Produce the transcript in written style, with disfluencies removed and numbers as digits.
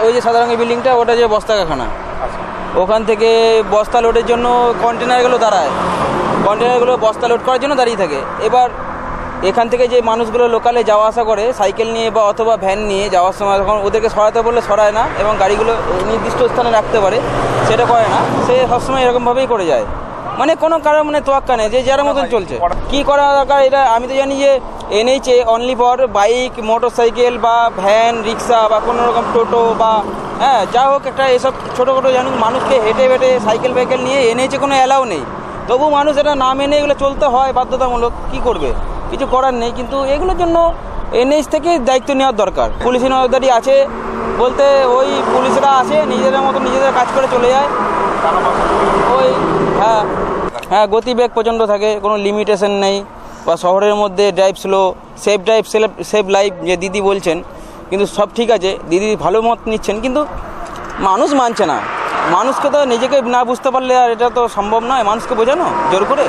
ওই যে সাদা রঙের বিল্ডিংটা, ওটা যে বস্তা কারখানা, ওখান থেকে বস্তা লোডের জন্য কন্টেনারগুলো দাঁড়ায়, কন্টেনারগুলো বস্তা লোড করার জন্য দাঁড়িয়ে থাকে। এবার এখান থেকে যে মানুষগুলো লোকালে যাওয়া আসা করে সাইকেল নিয়ে বা অথবা ভ্যান নিয়ে যাওয়ার সময়, তখন ওদেরকে সরাতে বললে সরায় না এবং গাড়িগুলো নির্দিষ্ট স্থানে রাখতে পারে, সেটা করে না। সে সবসময় এরকমভাবেই করে যায়, মানে কোনো কারো মানে তোয়াক্কা নেই, যে যার মতন চলছে। কি করা দরকার এটা আমি তো জানি যে এনএইচে only for bike, motorcycle বা ভ্যান, রিক্সা বা কোনো রকম টোটো বা যা হোক একটা এসব ছোটোখাটো জানুক, মানুষকে হেঁটে হেঁটে সাইকেল ফাইকেল নিয়ে এনএইচে কোনো অ্যালাউ নেই। তবু মানুষ এটা না মেনে এগুলো চলতে হয় বাধ্যতামূলক, কি করবে, কিছু করার নেই। কিন্তু এগুলোর জন্য এনএইচ থেকে দায়িত্ব নেওয়ার দরকার। পুলিশি নজরদারি আছে বলতে ওই পুলিশরা আসে, নিজেদের মতো নিজেদের কাজ করে চলে যায়। ওই হ্যাঁ গতিবেগ প্রচণ্ড থাকে, কোনো লিমিটেশন নেই। বা শহরের মধ্যে drive slow, safe drive save life যে দিদি বলছেন, কিন্তু সব ঠিক আছে, দিদি ভালো মত নিচ্ছেন, কিন্তু মানুষ মানছে না। মানুষকে তো নিজেকে না বুঝতে পারলে আর এটা তো সম্ভব নয় মানুষকে বোঝানো জোর করে।